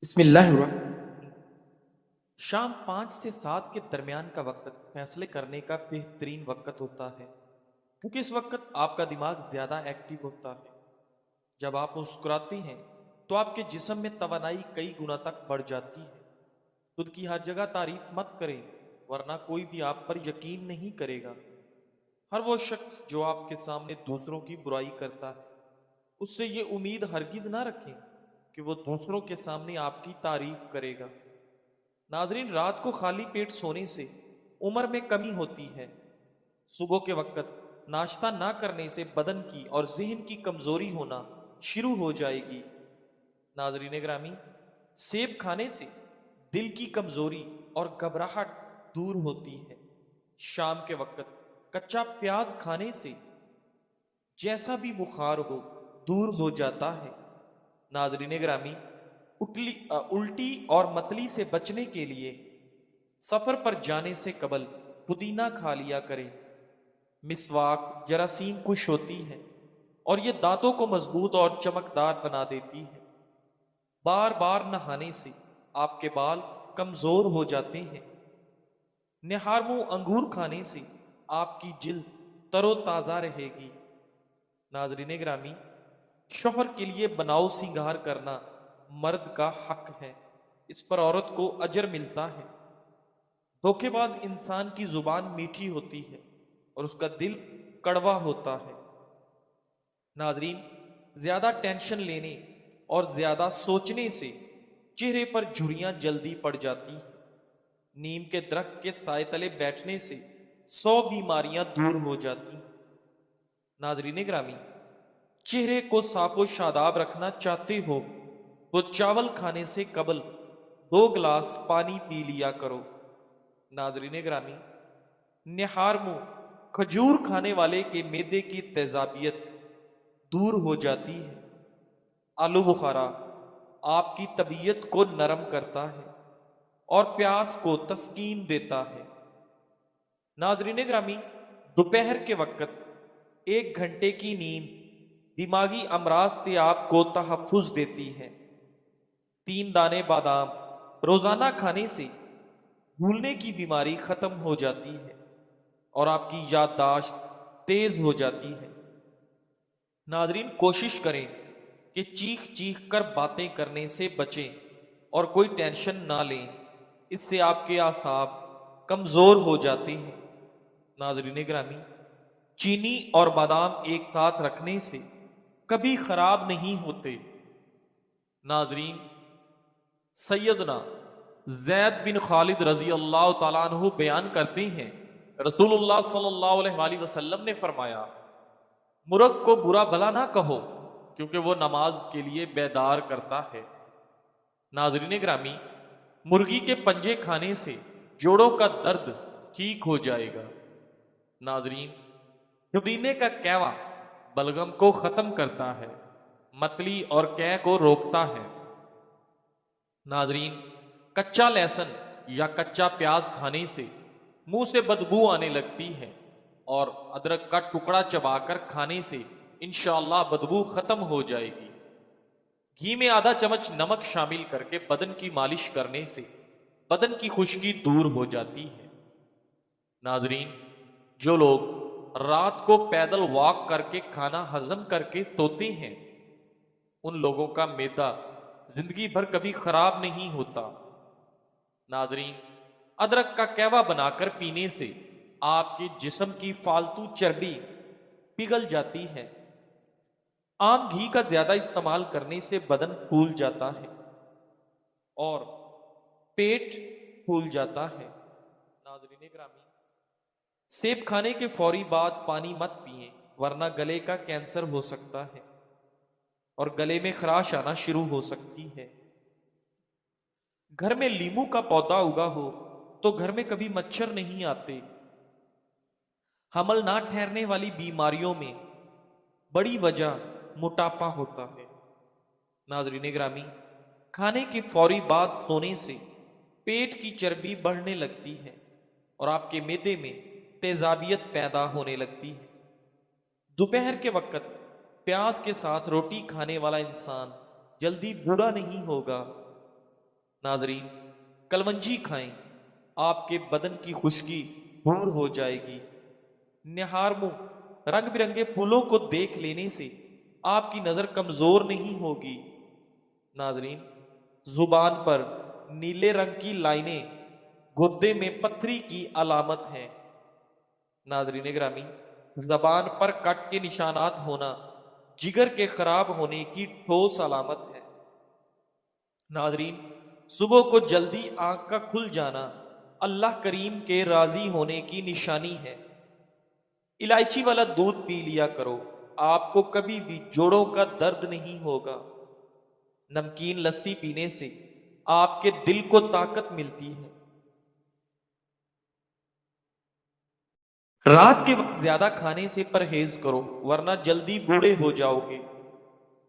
बिस्मिल्लाहिर्रहमानिर्रहीम। शाम 5 से 7 के दरमियान का वक्त फैसले करने का बेहतरीन वक्त होता है, क्योंकि इस वक्त आपका दिमाग ज़्यादा एक्टिव होता है। जब आप मुस्कुराते हैं तो आपके जिस्म में तवानाई कई गुना तक बढ़ जाती है। खुद की हर जगह तारीफ मत करें, वरना कोई भी आप पर यकीन नहीं करेगा। हर वो शख्स जो आपके सामने दूसरों की बुराई करता है, उससे ये उम्मीद हरगिज ना रखें कि वो दूसरों के सामने आपकी तारीफ करेगा। नाजरीन, रात को खाली पेट सोने से उम्र में कमी होती है। सुबह के वक्त नाश्ता ना करने से बदन की और जहन की कमजोरी होना शुरू हो जाएगी। नाजरीन ग्रामी, सेब खाने से दिल की कमजोरी और घबराहट दूर होती है। शाम के वक्त कच्चा प्याज खाने से जैसा भी बुखार हो दूर हो जाता है। नाजरीन ग्रामी, उल्टी और मतली से बचने के लिए सफर पर जाने से कबल पुदीना खा लिया करें। मिसवाक जरासीम कुश होती है और ये दांतों को मजबूत और चमकदार बना देती है। बार बार नहाने से आपके बाल कमजोर हो जाते हैं। निहारमू अंगूर खाने से आपकी जिल्द तरोताजा रहेगी। नाजरीन ग्रामी, शोहर के लिए बनाओ सिंगार करना मर्द का हक है। इस पर औरत को अजर मिलता है। धोखेबाज इंसान की जुबान मीठी होती है और उसका दिल कड़वा होता है। नाजरीन, ज्यादा टेंशन लेने और ज्यादा सोचने से चेहरे पर झुर्रियां जल्दी पड़ जाती हैं। नीम के दरख्त के साए तले बैठने से 100 बीमारियां दूर हो जाती हैं। नाजरीन ग्रामी, चेहरे को साफो शादाब रखना चाहते हो तो चावल खाने से कबल 2 गिलास पानी पी लिया करो। नाजरीन ग्रामी, निहार मुंह खजूर खाने वाले के मैदे की तेजाबियत दूर हो जाती है। आलू बुखारा आपकी तबीयत को नरम करता है और प्यास को तस्कीन देता है। नाजरीन ग्रामी, दोपहर के वक्त 1 घंटे की नींद दिमागी अमराज से आपको तहफ्फुज देती है। 3 दाने बादाम रोजाना खाने से भूलने की बीमारी खत्म हो जाती है और आपकी याददाश्त तेज हो जाती है। नादरीन, कोशिश करें कि चीख चीख कर बातें करने से बचें और कोई टेंशन ना लें। इससे आपके आसाब कमजोर हो जाते हैं। नाजरीन ग्रामी, चीनी और बादाम एक साथ रखने से कभी खराब नहीं होते। नाजरीन, सैयदना जैद बिन खालिद रजी अल्लाह तआला अन्हु बयान करते हैं, रसूलुल्लाह सल्लल्लाहु अलैहि वसल्लम ने फरमाया, मुर्ग को बुरा भला ना कहो, क्योंकि वो नमाज के लिए बेदार करता है। नाजरीन ग्रामी, मुर्गी के पंजे खाने से जोड़ों का दर्द ठीक हो जाएगा। नाजरीन, पुदीने का कैवा बलगम को खत्म करता है, मतली और कै को रोकता है। नाजरीन, कच्चा लहसुन या कच्चा प्याज खाने से मुंह से बदबू आने लगती है और अदरक का टुकड़ा चबाकर खाने से इंशाअल्लाह बदबू खत्म हो जाएगी। घी में आधा चम्मच नमक शामिल करके बदन की मालिश करने से बदन की खुश्की दूर हो जाती है। नाजरीन, जो लोग रात को पैदल वॉक करके खाना हजम करके सोते हैं, उन लोगों का मैदा जिंदगी भर कभी खराब नहीं होता। नाजरीन, अदरक का कहवा बनाकर पीने से आपके जिस्म की फालतू चर्बी पिघल जाती है। आम घी का ज्यादा इस्तेमाल करने से बदन फूल जाता है और पेट फूल जाता है। नाजरीन ग्रामी, सेब खाने के फौरी बाद पानी मत पिएं, वरना गले का कैंसर हो सकता है और गले में खराश आना शुरू हो सकती है। घर में लीमू का पौधा उगा हो तो घर में कभी मच्छर नहीं आते। हमल ना ठहरने वाली बीमारियों में बड़ी वजह मोटापा होता है। नाजरीन ग्रामी, खाने के फौरी बाद सोने से पेट की चर्बी बढ़ने लगती है और आपके मैदे में तेजाबियत पैदा होने लगती है। दोपहर के वक्त प्याज के साथ रोटी खाने वाला इंसान जल्दी बूढ़ा नहीं होगा। नाजरीन, कलवंजी खाएं, आपके बदन की खुश्की दूर हो जाएगी। निहार मुंह रंग बिरंगे फूलों को देख लेने से आपकी नजर कमजोर नहीं होगी। नाजरीन, जुबान पर नीले रंग की लाइनें गुर्दे में पत्थरी की अलामत है। नाजरीन ग्रामी, जबान पर कट के निशानात होना जिगर के खराब होने की ठोस अलामत है। नाजरीन, सुबह को जल्दी आंख का खुल जाना अल्लाह करीम के राजी होने की निशानी है। इलायची वाला दूध पी लिया करो, आपको कभी भी जोड़ों का दर्द नहीं होगा। नमकीन लस्सी पीने से आपके दिल को ताकत मिलती है। रात के वक्त ज्यादा खाने से परहेज करो, वरना जल्दी बूढ़े हो जाओगे।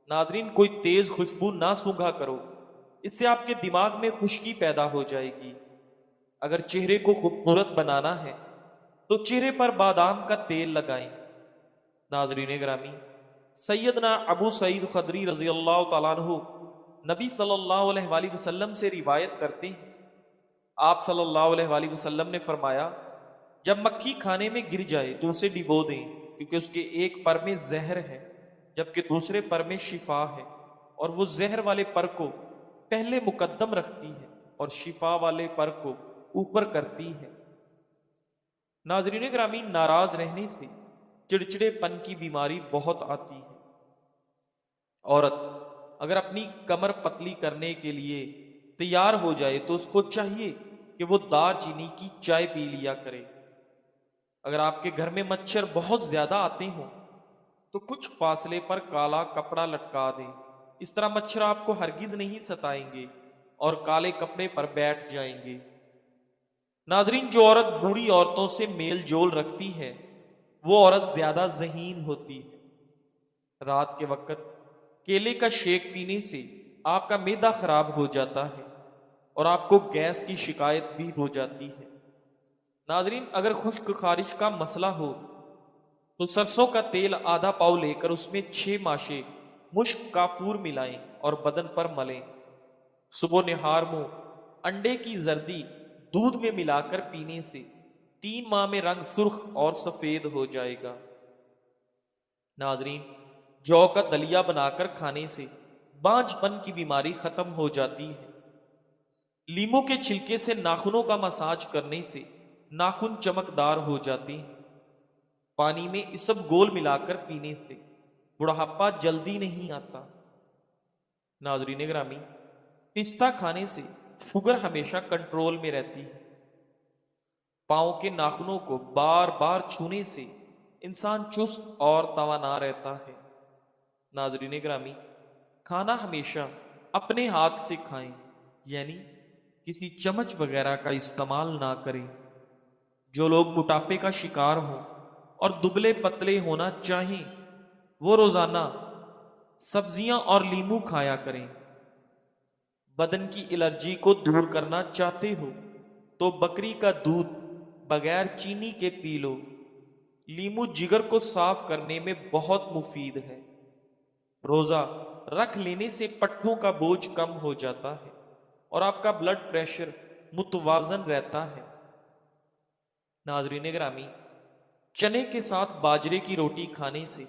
नाजरीन, कोई तेज खुशबू ना सूंघा करो, इससे आपके दिमाग में खुश्की पैदा हो जाएगी। अगर चेहरे को खूबसूरत बनाना है तो चेहरे पर बादाम का तेल लगाएं। नाजरीन ग्रामी, सैयदना अबू सईद खदरी रजी अल्लाह तआला अन्हु नबी सल्लल्लाहु अलैहि वसल्लम से रिवायत करते हैं, आप सल्लल्लाहु अलैहि वसल्लम ने फरमाया, जब मक्खी खाने में गिर जाए तो उसे डिबो दें, क्योंकि उसके एक पर में जहर है जबकि दूसरे पर में शिफा है, और वो जहर वाले पर को पहले मुकद्दम रखती है और शिफा वाले पर को ऊपर करती है। नाजरीन ग्रामीण, नाराज रहने से चिड़चिड़ेपन की बीमारी बहुत आती है। औरत अगर अपनी कमर पतली करने के लिए तैयार हो जाए तो उसको चाहिए कि वो दालचीनी की चाय पी लिया करे। अगर आपके घर में मच्छर बहुत ज्यादा आते हों तो कुछ फासले पर काला कपड़ा लटका दें। इस तरह मच्छर आपको हरगिज नहीं सताएंगे और काले कपड़े पर बैठ जाएंगे। नाजरीन, जो औरत बूढ़ी औरतों से मेल जोल रखती है वो औरत ज्यादा ज़हीन होती है। रात के वक्त केले का शेक पीने से आपका मैदा खराब हो जाता है और आपको गैस की शिकायत भी हो जाती है। नाजरीन, अगर खुश्क खारिश का मसला हो तो सरसों का तेल आधा पाव लेकर उसमें 6 माशे मुश्क काफूर मिलाएं और बदन पर मलें। सुबह निहार मुंह अंडे की जर्दी दूध में मिलाकर पीने से 3 माह में रंग सुर्ख और सफेद हो जाएगा। नाजरीन, जौ का दलिया बनाकर खाने से बांझपन की बीमारी खत्म हो जाती है। लीमू के छिलके से नाखूनों का मसाज करने से नाखून चमकदार हो जाते हैं। पानी में इसबगोल मिलाकर पीने से बुढ़ापा जल्दी नहीं आता। नाजरीन ग्रामी, पिस्ता खाने से शुगर हमेशा कंट्रोल में रहती है। पांव के नाखूनों को बार बार छूने से इंसान चुस्त और तवाना रहता है। नाजरीन ग्रामी, खाना हमेशा अपने हाथ से खाएं, यानी किसी चम्मच वगैरह का इस्तेमाल ना करें। जो लोग मोटापे का शिकार हों और दुबले पतले होना चाहें वो रोजाना सब्जियां और नींबू खाया करें। बदन की एलर्जी को दूर करना चाहते हो तो बकरी का दूध बगैर चीनी के पी लो। नींबू जिगर को साफ करने में बहुत मुफीद है। रोजा रख लेने से पट्ठों का बोझ कम हो जाता है और आपका ब्लड प्रेशर मुतवाजन रहता है। नाजरीन ग्रामी, चने के साथ बाजरे की रोटी खाने से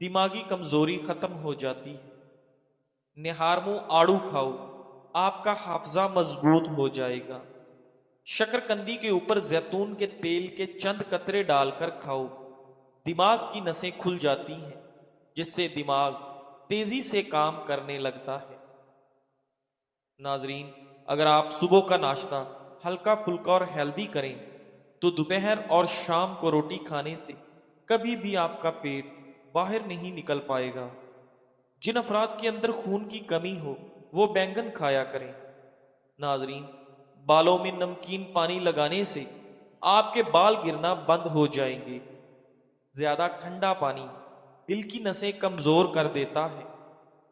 दिमागी कमजोरी खत्म हो जाती है। निहार मुंह आड़ू खाओ, आपका हाफजा मजबूत हो जाएगा। शकरकंदी के ऊपर जैतून के तेल के चंद कतरे डालकर खाओ, दिमाग की नसें खुल जाती हैं जिससे दिमाग तेजी से काम करने लगता है। नाजरीन, अगर आप सुबह का नाश्ता हल्का फुल्का और हेल्दी करें तो दोपहर और शाम को रोटी खाने से कभी भी आपका पेट बाहर नहीं निकल पाएगा। जिन अफराद के अंदर खून की कमी हो वो बैंगन खाया करें। नाजरीन, बालों में नमकीन पानी लगाने से आपके बाल गिरना बंद हो जाएंगे। ज्यादा ठंडा पानी दिल की नसें कमजोर कर देता है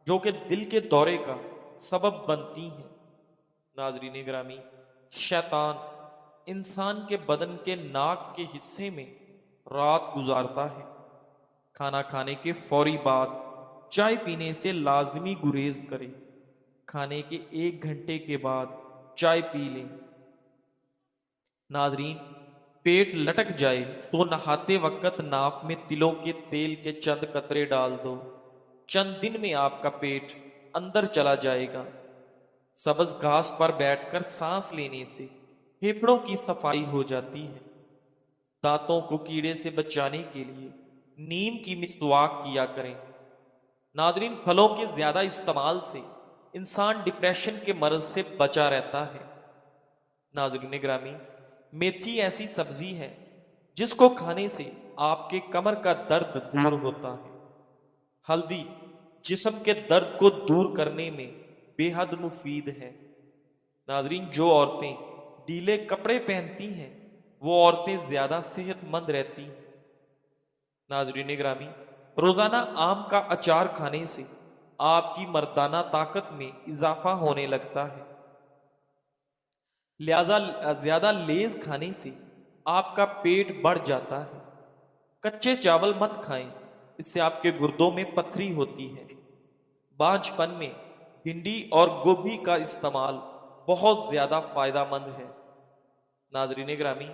जो कि दिल के दौरे का सबब बनती हैं। नाजरीन ग्रामी, शैतान इंसान के बदन के नाक के हिस्से में रात गुजारता है। खाना खाने के फौरी बाद चाय पीने से लाजमी गुरेज करें। खाने के 1 घंटे के बाद चाय पी लें। नाजरीन, पेट लटक जाए तो नहाते वक्त नाक में तिलों के तेल के चंद कतरे डाल दो। चंद दिन में आपका पेट अंदर चला जाएगा। सब्ज घास पर बैठकर सांस लेने से फेफड़ों की सफाई हो जाती है। दांतों को कीड़े से बचाने के लिए नीम की मिसवाक किया करें। नादरीन, फलों के ज्यादा इस्तेमाल से इंसान डिप्रेशन के मर्ज से बचा रहता है। नाजरीन ग्रामी, मेथी ऐसी सब्जी है जिसको खाने से आपके कमर का दर्द दूर होता है। हल्दी जिस्म के दर्द को दूर करने में बेहद मुफीद है। नाजरीन, जो औरतें ढीले कपड़े पहनती हैं वो औरतें ज्यादा सेहतमंद रहती हैं। नाजरीन ग्रामी, रोजाना आम का अचार खाने से आपकी मर्दाना ताकत में इजाफा होने लगता है। लिहाजा ज्यादा लेज खाने से आपका पेट बढ़ जाता है। कच्चे चावल मत खाएं, इससे आपके गुर्दों में पथरी होती है। बांझपन में भिंडी और गोभी का इस्तेमाल बहुत ज्यादा फायदेमंद है। नाजरीन ग्रामी,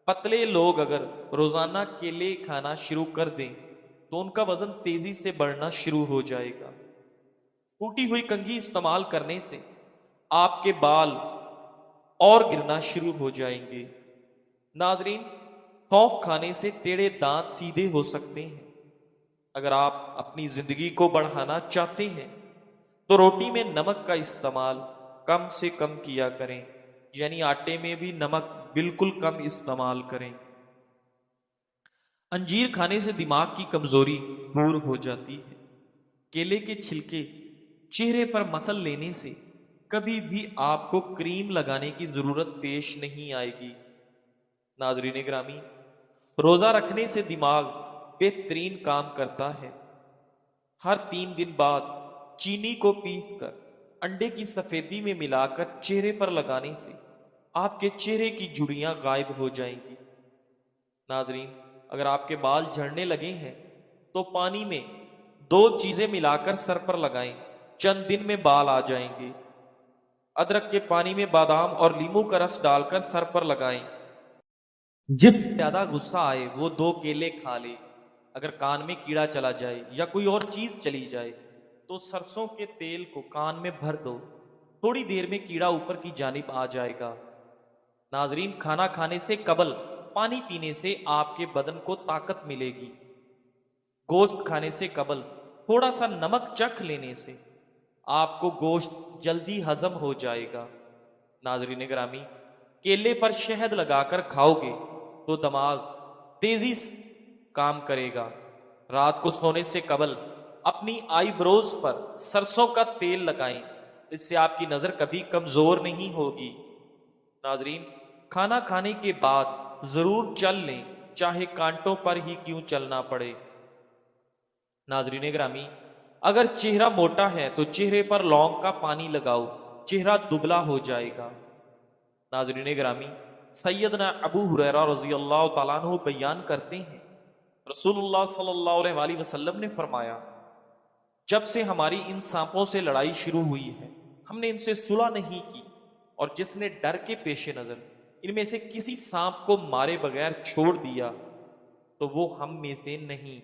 पतले लोग अगर रोजाना केले खाना शुरू कर दें तो उनका वजन तेजी से बढ़ना शुरू हो जाएगा। टूटी हुई कंघी इस्तेमाल करने से आपके बाल और गिरना शुरू हो जाएंगे। नाजरीन, सौंफ खाने से टेढ़े दांत सीधे हो सकते हैं। अगर आप अपनी जिंदगी को बढ़ाना चाहते हैं तो रोटी में नमक का इस्तेमाल कम से कम किया करें, यानी आटे में भी नमक बिल्कुल कम इस्तेमाल करें। अंजीर खाने से दिमाग की कमजोरी दूर हो जाती है। केले के छिलके चेहरे पर मसल लेने से कभी भी आपको क्रीम लगाने की जरूरत पेश नहीं आएगी। नाजरीन ग्रामी, रोजा रखने से दिमाग बेहतरीन काम करता है। हर 3 दिन बाद चीनी को पीसकर अंडे की सफेदी में मिलाकर चेहरे पर लगाने से आपके चेहरे की झुर्रियां गायब हो जाएंगी। नाजरीन, अगर आपके बाल झड़ने लगे हैं तो पानी में 2 चीजें मिलाकर सर पर लगाएं, चंद दिन में बाल आ जाएंगे। अदरक के पानी में बादाम और नींबू का रस डालकर सर पर लगाएं। जिस ज्यादा गुस्सा आए वो 2 केले खा ले। अगर कान में कीड़ा चला जाए या कोई और चीज चली जाए तो सरसों के तेल को कान में भर दो, थोड़ी देर में कीड़ा ऊपर की जानिब आ जाएगा। नाजरीन, खाना खाने से कबल पानी पीने से आपके बदन को ताकत मिलेगी। गोश्त खाने से कबल थोड़ा सा नमक चख लेने से आपको गोश्त जल्दी हजम हो जाएगा। नाजरीन ग्रामी, केले पर शहद लगाकर खाओगे तो दिमाग तेजी से काम करेगा। रात को सोने से कबल अपनी आईब्रोज पर सरसों का तेल लगाएं, इससे आपकी नजर कभी कमजोर नहीं होगी। नाजरीन, खाना खाने के बाद जरूर चल लें, चाहे कांटों पर ही क्यों चलना पड़े। नाजरीन ग्रामी, अगर चेहरा मोटा है तो चेहरे पर लौंग का पानी लगाओ, चेहरा दुबला हो जाएगा। नाजरीन ग्रामी, सैयदना अबू हुरैरा रजी अल्लाह तआला अन्हु बयान करते हैं, रसूलुल्लाह सल्लल्लाहु अलैहि वसल्लम ने फरमाया, जब से हमारी इन सांपों से लड़ाई शुरू हुई है हमने इनसे सुलह नहीं की, और जिसने डर के पेश नजर इनमें से किसी सांप को मारे बगैर छोड़ दिया तो वो हम में से नहीं।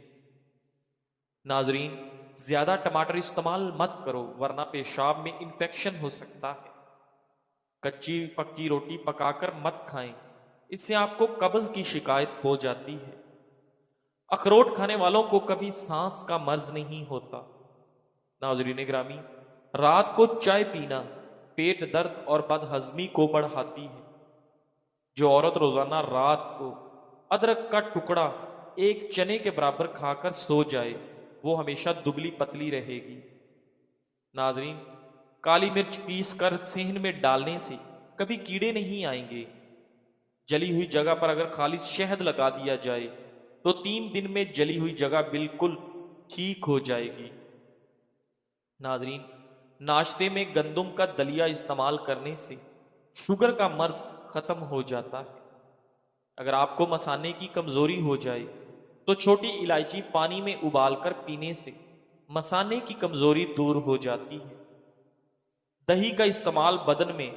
नाजरीन, ज्यादा टमाटर इस्तेमाल मत करो वरना पेशाब में इंफेक्शन हो सकता है। कच्ची पक्की रोटी पकाकर मत खाएं, इससे आपको कब्ज की शिकायत हो जाती है। अखरोट खाने वालों को कभी सांस का मर्ज नहीं होता। नाजरीन ग्रामी, रात को चाय पीना पेट दर्द और बदहजमी को बढ़ाती है। जो औरत रोजाना रात को अदरक का टुकड़ा एक चने के बराबर खाकर सो जाए वो हमेशा दुबली पतली रहेगी। नाजरीन, काली मिर्च पीस कर सेहन में डालने से कभी कीड़े नहीं आएंगे। जली हुई जगह पर अगर खालिश शहद लगा दिया जाए तो 3 दिन में जली हुई जगह बिल्कुल ठीक हो जाएगी। नाजरीन, नाश्ते में गंदुम का दलिया इस्तेमाल करने से शुगर का मर्ज खत्म हो जाता है। अगर आपको मसाने की कमजोरी हो जाए तो छोटी इलायची पानी में उबालकर पीने से मसाने की कमजोरी दूर हो जाती है। दही का इस्तेमाल बदन में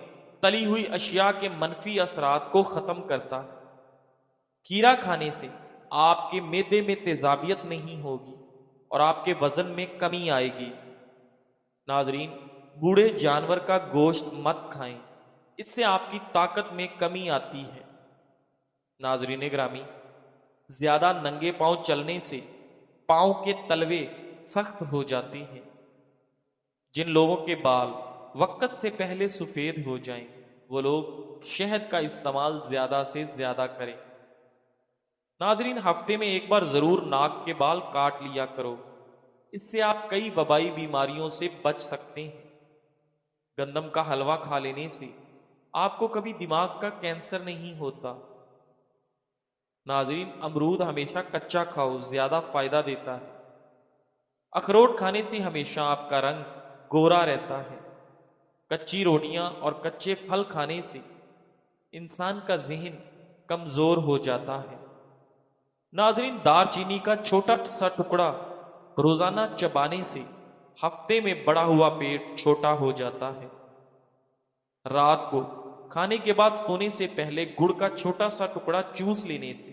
तली हुई अशिया के मनफी असरात को खत्म करता है। खीरा खाने से आपके मैदे में तेजाबियत नहीं होगी और आपके वजन में कमी आएगी। नाजरीन, बूढ़े जानवर का गोश्त मत खाएं, इससे आपकी ताकत में कमी आती है। नाजरीन ग्रामी, ज्यादा नंगे पांव चलने से पांव के तलवे सख्त हो जाते हैं। जिन लोगों के बाल वक्त से पहले सफेद हो जाएं, वो लोग शहद का इस्तेमाल ज्यादा से ज्यादा करें। नाजरीन, हफ्ते में एक बार जरूर नाक के बाल काट लिया करो, इससे आप कई वबाई बीमारियों से बच सकते हैं। गंदम का हलवा खा लेने से आपको कभी दिमाग का कैंसर नहीं होता। नाजरीन, अमरूद हमेशा कच्चा खाओ, ज्यादा फायदा देता है। अखरोट खाने से हमेशा आपका रंग गोरा रहता है। कच्ची रोटियां और कच्चे फल खाने से इंसान का जहन कमजोर हो जाता है। नाजरीन, दालचीनी का छोटा सा टुकड़ा रोजाना चबाने से हफ्ते में बड़ा हुआ पेट छोटा हो जाता है। रात को खाने के बाद सोने से पहले गुड़ का छोटा सा टुकड़ा चूस लेने से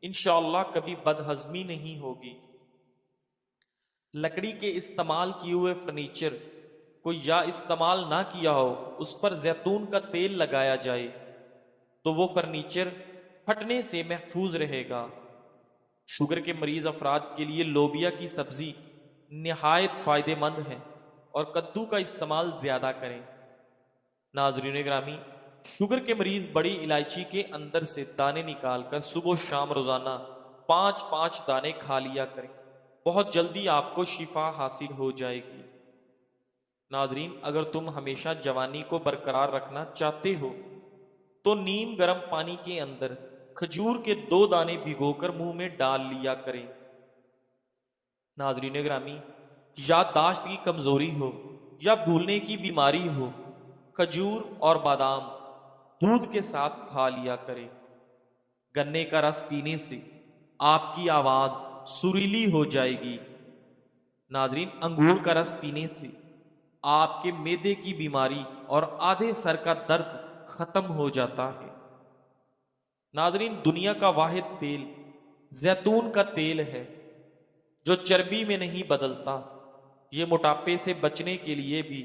इंशाअल्लाह कभी बदहजमी नहीं होगी। लकड़ी के इस्तेमाल किए हुए फर्नीचर को या इस्तेमाल ना किया हो, उस पर जैतून का तेल लगाया जाए तो वो फर्नीचर फटने से महफूज रहेगा। शुगर के मरीज अफराद के लिए लोबिया की सब्जी निहायत फायदेमंद है और कद्दू का इस्तेमाल ज्यादा करें। नाजरीन ग्रामी, शुगर के मरीज बड़ी इलायची के अंदर से दाने निकालकर सुबह शाम रोजाना 5-5 दाने खा लिया करें। बहुत जल्दी आपको शिफा हासिल हो जाएगी। नाजरीन, अगर तुम हमेशा जवानी को बरकरार रखना चाहते हो तो नीम गर्म पानी के अंदर खजूर के 2 दाने भिगोकर मुंह में डाल लिया करें। नाजरीन ग्रामी, याददाश्त की कमजोरी हो या भूलने की बीमारी हो, खजूर और बादाम दूध के साथ खा लिया करें। गन्ने का रस पीने से आपकी आवाज सुरीली हो जाएगी। नाजरीन, अंगूर का रस पीने से आपके मैदे की बीमारी और आधे सर का दर्द खत्म हो जाता है। नाजरीन, दुनिया का वाहिद तेल जैतून का तेल है जो चर्बी में नहीं बदलता। ये मोटापे से बचने के लिए भी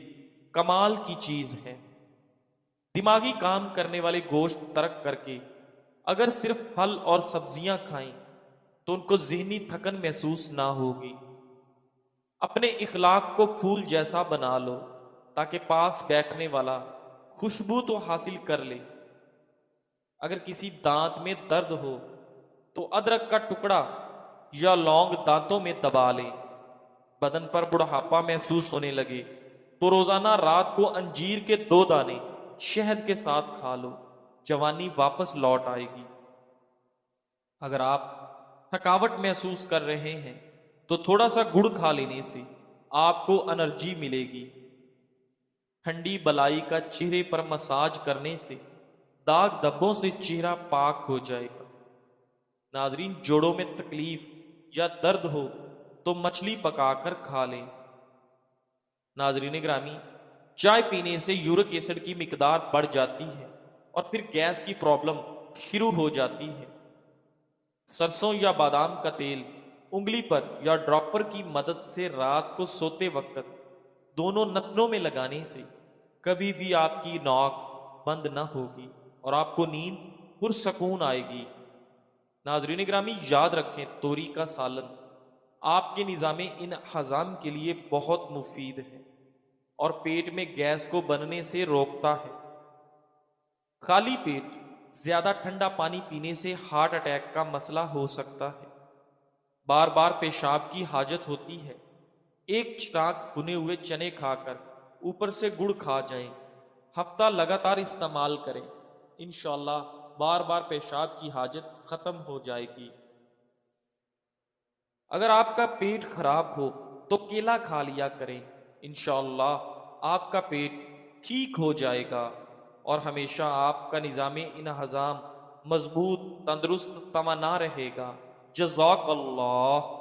कमाल की चीज है। दिमागी काम करने वाले गोश्त तर्क करके अगर सिर्फ फल और सब्जियां खाएं तो उनको जहनी थकन महसूस ना होगी। अपने इखलाक को फूल जैसा बना लो ताकि पास बैठने वाला खुशबू तो हासिल कर ले। अगर किसी दांत में दर्द हो तो अदरक का टुकड़ा या लौंग दांतों में दबा लें। बदन पर बुढ़ापा महसूस होने लगे तो रोजाना रात को अंजीर के 2 दाने शहद के साथ खा लो, जवानी वापस लौट आएगी। अगर आप थकावट महसूस कर रहे हैं तो थोड़ा सा गुड़ खा लेने से आपको एनर्जी मिलेगी। ठंडी बलाई का चेहरे पर मसाज करने से दाग धब्बों से चेहरा पाक हो जाएगा। नाजरीन, जोड़ों में तकलीफ या दर्द हो तो मछली पकाकर खा लें। नाजरीन ग्रामी, चाय पीने से यूरिक एसिड की मिकदार बढ़ जाती है और फिर गैस की प्रॉब्लम शुरू हो जाती है। सरसों या बादाम का तेल उंगली पर या ड्रॉपर की मदद से रात को सोते वक्त दोनों नथनों में लगाने से कभी भी आपकी नाक बंद न होगी और आपको नींद पुरसकून आएगी। नाजरीन ग्रामी, याद रखें, तोरी का सालन आपके निज़ामे इन हजाम के लिए बहुत मुफीद है और पेट में गैस को बनने से रोकता है। खाली पेट ज्यादा ठंडा पानी पीने से हार्ट अटैक का मसला हो सकता है। बार बार पेशाब की हाजत होती है। एक चिराग भुने हुए चने खाकर ऊपर से गुड़ खा जाएं। हफ्ता लगातार इस्तेमाल करें, इंशाल्लाह बार बार पेशाब की हाजत खत्म हो जाएगी। अगर आपका पेट खराब हो तो केला खा लिया करें, इंशाल्लाह आपका पेट ठीक हो जाएगा और हमेशा आपका निज़ामे इन हजाम मजबूत, तंदुरुस्त, तवाना रहेगा। जज़ाकल्लाह।